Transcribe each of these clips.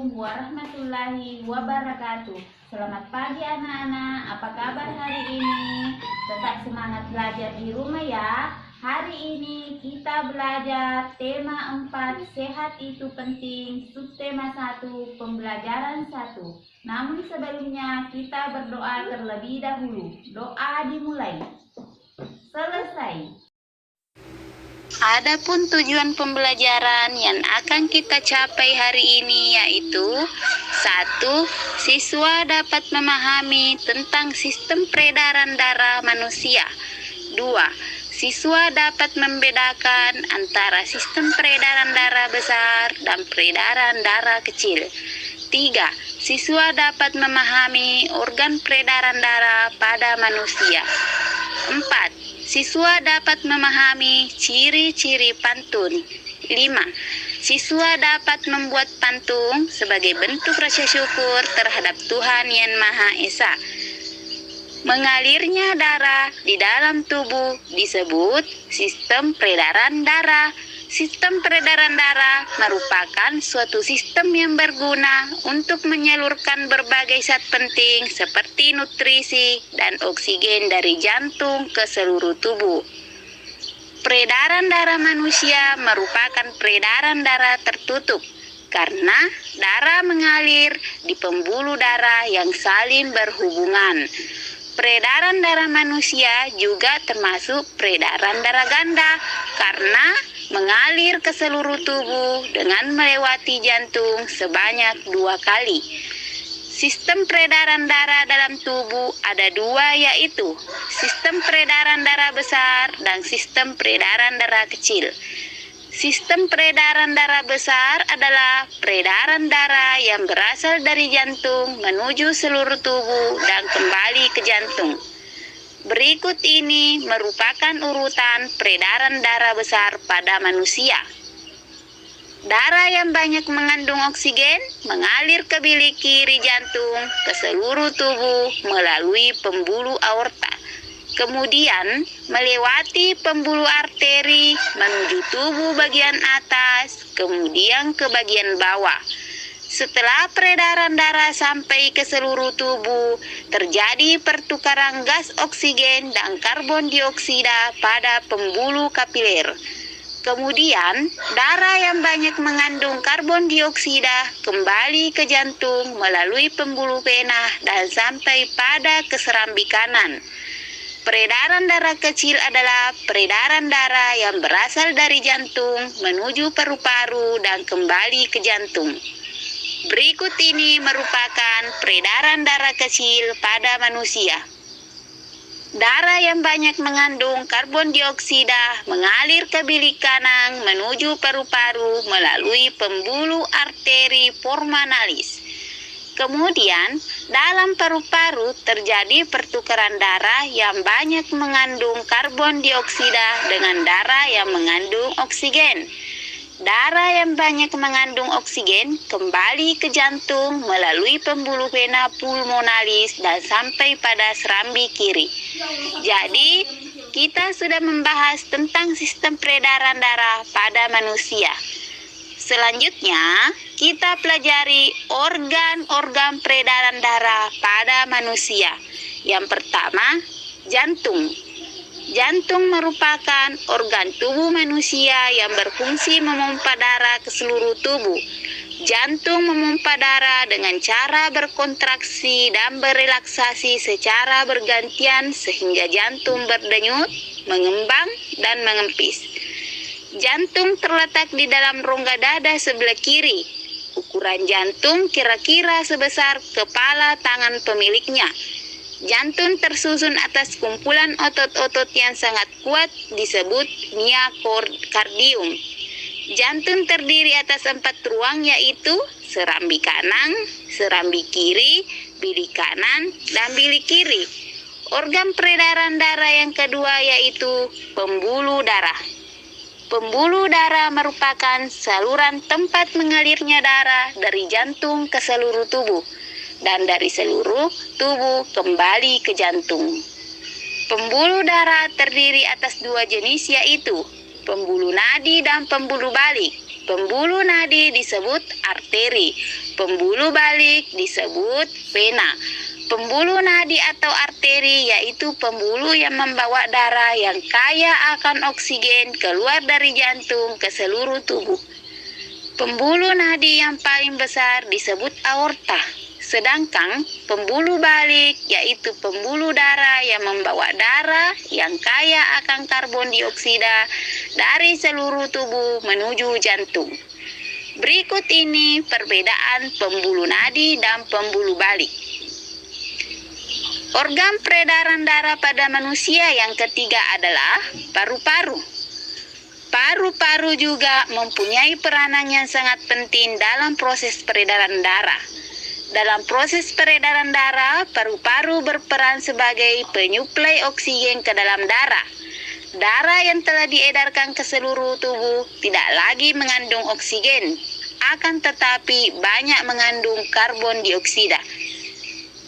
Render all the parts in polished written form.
Assalamualaikum warahmatullahi wabarakatuh. Selamat pagi anak-anak, apa kabar hari ini? Tetap semangat belajar di rumah ya. Hari ini kita belajar tema 4, sehat itu penting, subtema 1, pembelajaran 1. Namun sebelumnya kita berdoa terlebih dahulu. Doa dimulai. Selesai. Adapun tujuan pembelajaran yang akan kita capai hari ini yaitu 1. Siswa dapat memahami tentang sistem peredaran darah manusia. 2. Siswa dapat membedakan antara sistem peredaran darah besar dan peredaran darah kecil. 3. Siswa dapat memahami organ peredaran darah pada manusia. 4. Siswa dapat memahami ciri-ciri pantun. 5. Siswa dapat membuat pantun sebagai bentuk rasa syukur terhadap Tuhan Yang Maha Esa. Mengalirnya darah di dalam tubuh disebut sistem peredaran darah. Sistem peredaran darah merupakan suatu sistem yang berguna untuk menyalurkan berbagai zat penting seperti nutrisi dan oksigen dari jantung ke seluruh tubuh. Peredaran darah manusia merupakan peredaran darah tertutup karena darah mengalir di pembuluh darah yang saling berhubungan. Peredaran darah manusia juga termasuk peredaran darah ganda karena mengalir ke seluruh tubuh dengan melewati jantung sebanyak 2 kali. Sistem peredaran darah dalam tubuh ada 2 yaitu sistem peredaran darah besar dan sistem peredaran darah kecil. Sistem peredaran darah besar adalah peredaran darah yang berasal dari jantung menuju seluruh tubuh dan kembali ke jantung. Berikut ini merupakan urutan peredaran darah besar pada manusia. Darah yang banyak mengandung oksigen mengalir ke bilik kiri jantung ke seluruh tubuh melalui pembuluh aorta. Kemudian melewati pembuluh arteri menuju tubuh bagian atas, kemudian ke bagian bawah. Setelah peredaran darah sampai ke seluruh tubuh, terjadi pertukaran gas oksigen dan karbon dioksida pada pembuluh kapiler. Kemudian, darah yang banyak mengandung karbon dioksida kembali ke jantung melalui pembuluh vena dan sampai pada keserambi kanan. Peredaran darah kecil adalah peredaran darah yang berasal dari jantung menuju paru-paru dan kembali ke jantung. Berikut ini merupakan peredaran darah kecil pada manusia. Darah yang banyak mengandung karbon dioksida mengalir ke bilik kanan menuju paru-paru melalui pembuluh arteri pulmonalis. Kemudian, dalam paru-paru terjadi pertukaran darah yang banyak mengandung karbon dioksida dengan darah yang mengandung oksigen. Darah yang banyak mengandung oksigen kembali ke jantung melalui pembuluh vena pulmonalis dan sampai pada serambi kiri. Jadi, kita sudah membahas tentang sistem peredaran darah pada manusia. Selanjutnya, kita pelajari organ-organ peredaran darah pada manusia. Yang pertama, jantung. Jantung merupakan organ tubuh manusia yang berfungsi memompa darah ke seluruh tubuh. Jantung memompa darah dengan cara berkontraksi dan berelaksasi secara bergantian sehingga jantung berdenyut, mengembang, dan mengempis. Jantung terletak di dalam rongga dada sebelah kiri. Ukuran jantung kira-kira sebesar kepala tangan pemiliknya. Jantung tersusun atas kumpulan otot-otot yang sangat kuat disebut miokardium. Jantung terdiri atas 4 ruang yaitu serambi kanan, serambi kiri, bilik kanan, dan bilik kiri. Organ peredaran darah yang kedua yaitu pembuluh darah. Pembuluh darah merupakan saluran tempat mengalirnya darah dari jantung ke seluruh tubuh dan dari seluruh tubuh kembali ke jantung. Pembuluh darah terdiri atas 2 jenis yaitu pembuluh nadi dan pembuluh balik. Pembuluh nadi disebut arteri. Pembuluh balik disebut vena. Pembuluh nadi atau arteri yaitu pembuluh yang membawa darah yang kaya akan oksigen keluar dari jantung ke seluruh tubuh. Pembuluh nadi yang paling besar disebut aorta. Sedangkan pembuluh balik yaitu pembuluh darah yang membawa darah yang kaya akan karbon dioksida dari seluruh tubuh menuju jantung. Berikut ini perbedaan pembuluh nadi dan pembuluh balik. Organ peredaran darah pada manusia yang ketiga adalah paru-paru. Paru-paru juga mempunyai peranan yang sangat penting dalam proses peredaran darah. Dalam proses peredaran darah, paru-paru berperan sebagai penyuplai oksigen ke dalam darah. Darah yang telah diedarkan ke seluruh tubuh tidak lagi mengandung oksigen, akan tetapi banyak mengandung karbon dioksida.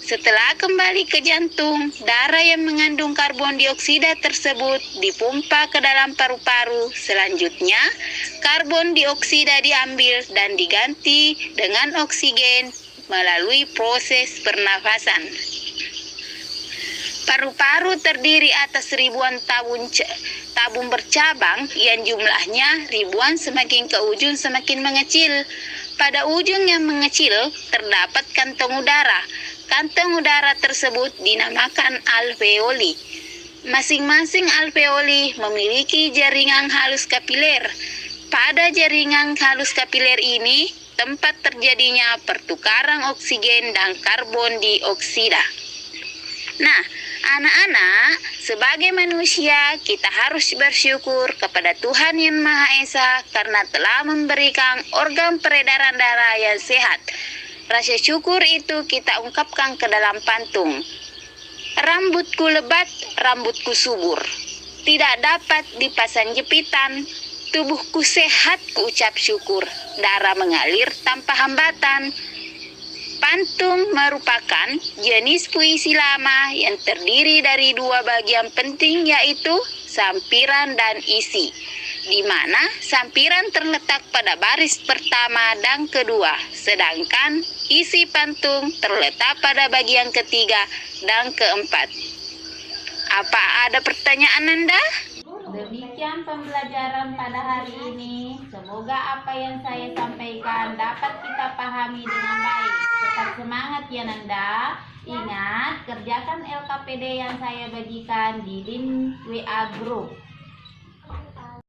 Setelah kembali ke jantung, darah yang mengandung karbon dioksida tersebut dipompa ke dalam paru-paru. Selanjutnya, karbon dioksida diambil dan diganti dengan oksigen melalui proses pernafasan. Paru-paru terdiri atas ribuan tabung bercabang yang jumlahnya ribuan, semakin ke ujung semakin mengecil. Pada ujung yang mengecil terdapat kantong udara. Kantong udara tersebut dinamakan alveoli. Masing-masing alveoli memiliki jaringan halus kapiler. Pada jaringan halus kapiler ini tempat terjadinya pertukaran oksigen dan karbon dioksida. Nah, anak-anak, sebagai manusia kita harus bersyukur kepada Tuhan Yang Maha Esa karena telah memberikan organ peredaran darah yang sehat. Rasa syukur itu kita ungkapkan ke dalam pantun. Rambutku lebat, rambutku subur, tidak dapat dipasang jepitan. Tubuhku sehat, ku ucap syukur, darah mengalir tanpa hambatan. Pantun merupakan jenis puisi lama yang terdiri dari dua bagian penting, yaitu sampiran dan isi, di mana sampiran terletak pada baris pertama dan kedua, sedangkan isi pantun terletak pada bagian ketiga dan keempat. Apa ada pertanyaan Anda? Demikian pembelajaran pada hari ini. Semoga apa yang saya sampaikan dapat kita pahami dengan baik. Tetap semangat ya Nanda. Ingat, kerjakan LKPD yang saya bagikan di link WA Group.